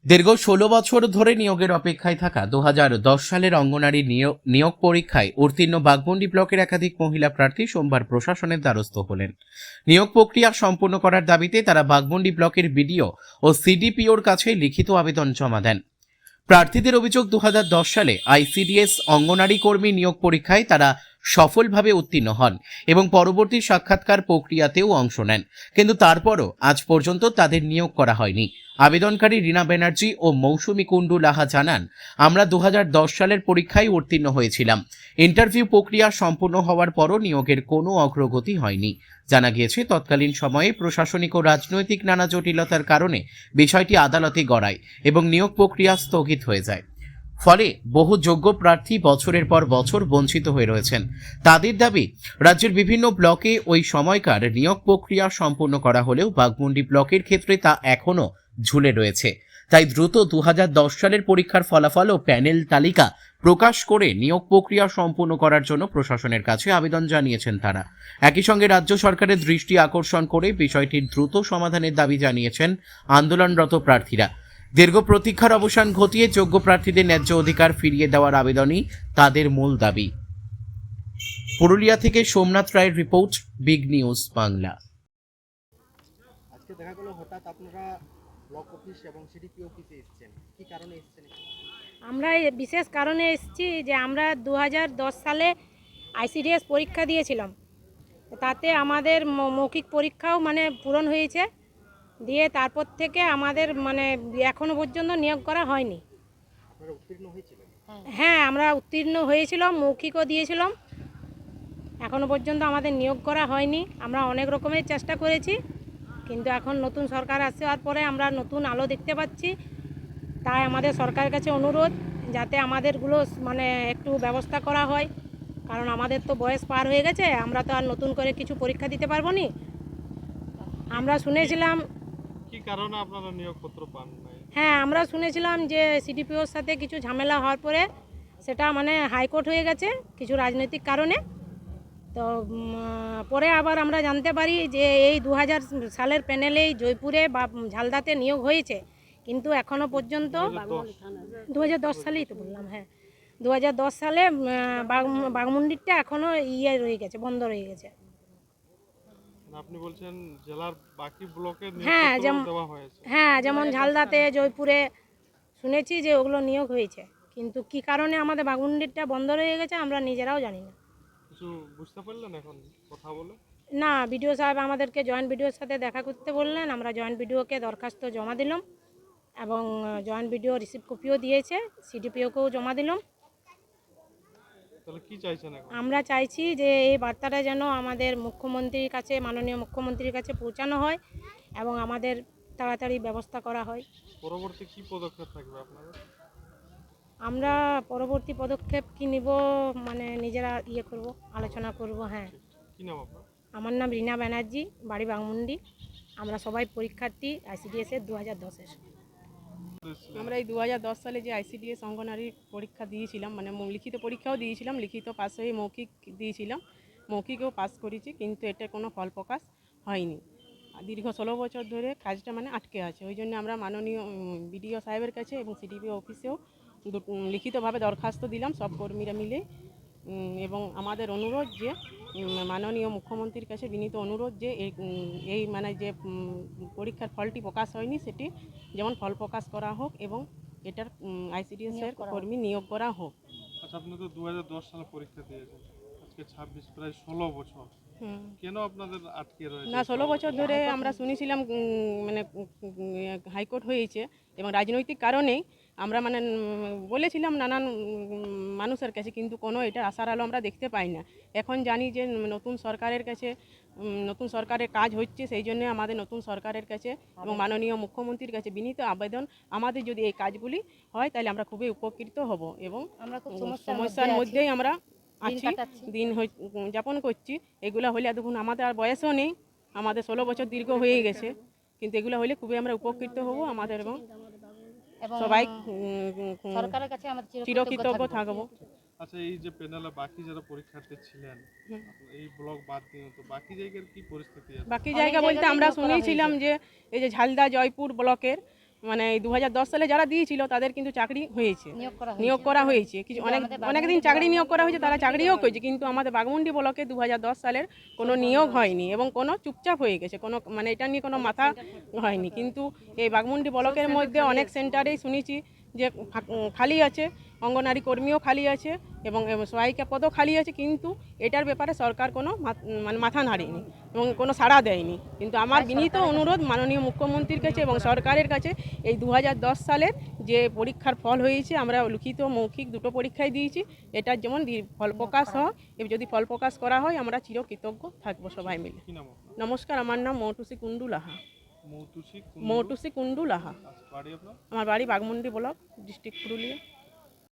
দীর্ঘ ১৬ বছর ধরে নিয়োগের অপেক্ষায় থাকা ২০১০ সালের অঙ্গনারী নিয়োগ পরীক্ষায় উত্তীর্ণ বাঘমুন্ডি ব্লকের একাধিক মহিলা প্রার্থী সোমবার প্রশাসনের দ্বারস্থ হলেন। নিয়োগ প্রক্রিয়া সম্পূর্ণ করার দাবিতে তারা বাঘমুন্ডি ব্লকের বিডিও ও সিডিপিওর কাছে লিখিত আবেদন জমা দেন। প্রার্থীদের অভিযোগ, ২০১০ সালে আইসিডিএস অঙ্গনারী কর্মী নিয়োগ পরীক্ষায় তারা সফলভাবে উত্তীর্ণ হন এবং পরবর্তী সাক্ষাৎকার প্রক্রিয়াতেও অংশ নেন, কিন্তু তারপরও আজ পর্যন্ত তাদের নিয়োগ করা হয়নি। আবেদনকারী রীনা ব্যানার্জি ও মৌসুমী কুণ্ডু লাহা জানান, আমরা ২০১০ সালের পরীক্ষায় উত্তীর্ণ হয়েছিলাম। ইন্টারভিউ প্রক্রিয়া সম্পূর্ণ হওয়ার পরও নিয়োগের কোনো অগ্রগতি হয়নি। জানা গিয়েছে, তৎকালীন সময়ে প্রশাসনিক ও রাজনৈতিক নানা জটিলতার কারণে বিষয়টি আদালতে গড়ায় এবং নিয়োগ প্রক্রিয়া স্থগিত হয়ে যায়। ফলে বহু যোগ্য প্রার্থী বছরের পর বছর বঞ্চিত হয়ে রয়েছেন। তাদের দাবি, রাজ্যের বিভিন্ন ব্লকে ওই সময়কার নিয়োগ প্রক্রিয়া সম্পূর্ণ করা হলেও বাঘমুন্ডি ব্লকের ক্ষেত্রে তা এখনও ঝুলে রয়েছে। তাই দ্রুত ২০১০ সালের পরীক্ষার ফলাফল ও প্যানেল তালিকা প্রকাশ করে নিয়োগ প্রক্রিয়া সম্পূর্ণ করার জন্য প্রশাসনের কাছে আবেদন জানিয়েছেন তারা। একই সঙ্গে রাজ্য সরকারের দৃষ্টি আকর্ষণ করে বিষয়টির দ্রুত সমাধানের দাবি জানিয়েছেন আন্দোলনরত প্রার্থীরা। দীর্ঘ প্রতীক্ষার অবসান ঘটিয়ে যোগ্য প্রার্থীদের ন্যায্য অধিকার ফিরিয়ে দেওয়ার আবেদনই তাদের মূল দাবি। পুরুলিয়া থেকে সোমনাথ রায়ের রিপোর্ট, বিগ নিউজ বাংলা। আজকে দেখা গেল হঠাৎ আপনারা ব্লক অফিস এবং সিডিপি অফিসে এসেছেন, কি কারণে এসেছেন? আমরা বিশেষ কারণে এসেছি যে আমরা ২০১০ সালে আইসিডিএস পরীক্ষা দিয়েছিলাম। তাতে আমাদের মৌখিক পরীক্ষাও পূরণ হয়েছে, দিয়ে তারপর থেকে আমাদের এখনও পর্যন্ত নিয়োগ করা হয়নি। আপনারা উত্তীর্ণ হয়েছিলেন? হ্যাঁ, আমরা উত্তীর্ণ হয়েছিলাম, মৌখিকও দিয়েছিলাম। এখনও পর্যন্ত আমাদের নিয়োগ করা হয়নি। আমরা অনেক রকমের চেষ্টা করেছি, কিন্তু এখন নতুন সরকার আসার পরে আমরা নতুন আলো দেখতে পাচ্ছি। তাই আমাদের সরকারের কাছে অনুরোধ, যাতে আমাদেরগুলো একটু ব্যবস্থা করা হয়, কারণ আমাদের তো বয়স পার হয়ে গেছে, আমরা তো আর নতুন করে কিছু পরীক্ষা দিতে পারবো না। আমরা শুনেছিলাম, কি কারণে আপনারা নিয়োগপত্র পান নাই? হ্যাঁ, আমরা শুনেছিলাম যে সিডিপিওর সাথে কিছু ঝামেলা হওয়ার পরে সেটা হাইকোর্ট হয়ে গেছে কিছু রাজনৈতিক কারণে। তো পরে আবার আমরা জানতে পারি যে এই ২০০০ সালের প্যানেলেই জয়পুরে বা ঝালদাতে নিয়োগ হয়েছে, কিন্তু এখনও পর্যন্ত ২০১০ সালেই তো বললাম, হ্যাঁ ২০১০ সালে বাঘমুন্ডিরটা এখনও রয়ে গেছে, বন্ধ রয়ে গেছে। আপনি বলছেন জেলার বাকি ব্লকে হ্যাঁ, নিয়োগপত্র দেওয়া হয়েছে? হ্যাঁ, যেমন ঝালদাতে, জয়পুরে শুনেছি যে ওগুলো নিয়োগ হয়েছে, কিন্তু কি কারণে আমাদের বাঘমুন্ডিরটা বন্ধ রয়ে গেছে আমরা নিজেরাও জানি না। কিছু বুঝতে পারলেন এখন কথা বলে? না, বিডিও সাহেব আমাদেরকে জয়েন্ট বিডিওর সাথে দেখা করতে বললেন। আমরা জয়েন্ট বিডিওকে দরখাস্ত জমা দিলাম এবং জয়েন্ট বিডিও রিসিভ কপিও দিয়েছে, সিডিপিওকেও জমা দিলাম। তাহলে কি চাইছেন এখন? আমরা চাইছি যে এই বার্তাটা যেন আমাদের মুখ্যমন্ত্রীর কাছে, মাননীয় মুখ্যমন্ত্রীর কাছে পৌঁছানো হয় এবং আমাদের তাড়াতাড়ি ব্যবস্থা করা হয়। পরবর্তী কি পদক্ষেপ থাকবে আপনাদের? আমরা পরবর্তী পদক্ষেপ কি নিব নিজেরা করব, আলোচনা করব। হ্যাঁ, কি নাম আপনার? আমার নাম রীনা ব্যানার্জি, বাড়ি বাঘমুন্ডি। আমরা সবাই পরীক্ষার্থী আইসিডিএসের ২০১০-এর। আমরা এই ২০১০ সালে যে আইসিডিএস অঙ্গনারী পরীক্ষা দিয়েছিলাম, লিখিত পরীক্ষাও দিয়েছিলাম, লিখিত পাস হয়ে মৌখিক দিয়েছিলাম, মৌখিকও পাস করেছি, কিন্তু এটা কোনো ফল প্রকাশ হয়নি। দীর্ঘ ১৬ বছর ধরে কাজটা আটকে আছে। ওই জন্য আমরা মাননীয় বিডিও সাহেবের কাছে এবং সিডিপি অফিসেও লিখিতভাবে দরখাস্ত দিলাম সব কর্মীরা মিলে, এবং আমাদের অনুরোধ যে মাননীয় মুখ্যমন্ত্রীর কাছে বিনীত অনুরোধ যে এই যে পরীক্ষার ফলটি প্রকাশ হয়নি সেটি যেমন ফল প্রকাশ করা হোক এবং এটার আইসিডিএসের কর্মী নিয়োগ করা হোক। আচ্ছা, আপনি তো ২০১০ সালে পরীক্ষা দিয়েছেন, আজকে ২৬, প্রায় ১৬ বছর, কেন আপনাদের আটকে রয়েছে? না, ১৬ বছর ধরে আমরা শুনেছিলাম হাইকোর্ট হয়েছে এবং রাজনৈতিক কারণেই আমরা বলেছিলাম নানান মানুষের কাছে, কিন্তু কোনো এটার আশার আলো আমরা দেখতে পাই না। এখন জানি যে নতুন সরকারের কাছে, নতুন সরকারের কাজ হচ্ছে, সেই জন্য আমাদের নতুন সরকারের কাছে এবং মাননীয় মুখ্যমন্ত্রীর কাছে বিনীত আবেদন, আমাদের যদি এই কাজগুলি হয় তাহলে আমরা খুবই উপকৃত হব এবং সমস্যার মধ্যেই আমরা আছি, দিন যাপন করছি। এগুলো হলে দেখুন আমাদের আর বয়সও নেই, আমাদের ১৬ বছর দীর্ঘ হয়ে গেছে, কিন্তু এগুলো হলে খুবই আমরা উপকৃত হব আমাদের এবং সবাই সরকারের কাছে আমরা চিরকৃতজ্ঞ থাকবো। আচ্ছা, এই যে প্যানেলে বাকি যারা পরীক্ষার্থী ছিলেন, এই ব্লক বাদ দিয়ে তো বাকি জায়গার কি পরিস্থিতি আছে? বাকি জায়গা বলতে আমরা শুনেছিলাম যে এই যে ঝালদা, জয়পুর ব্লকের মানে 2010 সালে যারা দিয়েছিল তাদের কিন্তু চাকরি হয়েছে, নিয়োগ করা হয়েছে। কিছু অনেক দিন চাকরি নিয়োগ করা হয়েছে, তারা চাকরিও করেছে, কিন্তু আমাদের বাঘমুন্ডি ব্লকে 2010 সালের কোনো নিয়োগ হয়নি এবং কোনো চুপচাপ হয়ে গেছে, কোনো মানে এটা নিয়ে কোনো মাথা হয়নি। কিন্তু এই বাঘমুন্ডি ব্লকের মধ্যে অনেক সেন্টারেই শুনেছি যে খালি আছে, অঙ্গনারী কর্মীও খালি আছে এবং সহায়িকা পদও খালি আছে, কিন্তু এটার ব্যাপারে সরকার কোনো মানে মাথা নাড়েনি এবং কোনো সাড়া দেয়নি। কিন্তু আমার বিনীত অনুরোধ মাননীয় মুখ্যমন্ত্রীর কাছে এবং সরকারের কাছে, এই 2010 সালের যে পরীক্ষার ফল হয়েছে, আমরা লিখিত মৌখিক দুটো পরীক্ষায় দিয়েছি, এটার যেমন ফল প্রকাশ হয়, যদি ফল প্রকাশ করা হয় আমরা চিরকৃতজ্ঞ থাকবো সবাই মিলে। কি নাম আপনার? নমস্কার, আমার নাম মৌটুসি কুন্ডু লাহা। মৌতুসি মৌটুসি কুন্ডু লাহা। বাড়ি আপনার? আমার বাড়ি বাঘমুন্ডি ব্লক, ডিস্ট্রিক্ট পুরুলিয়া।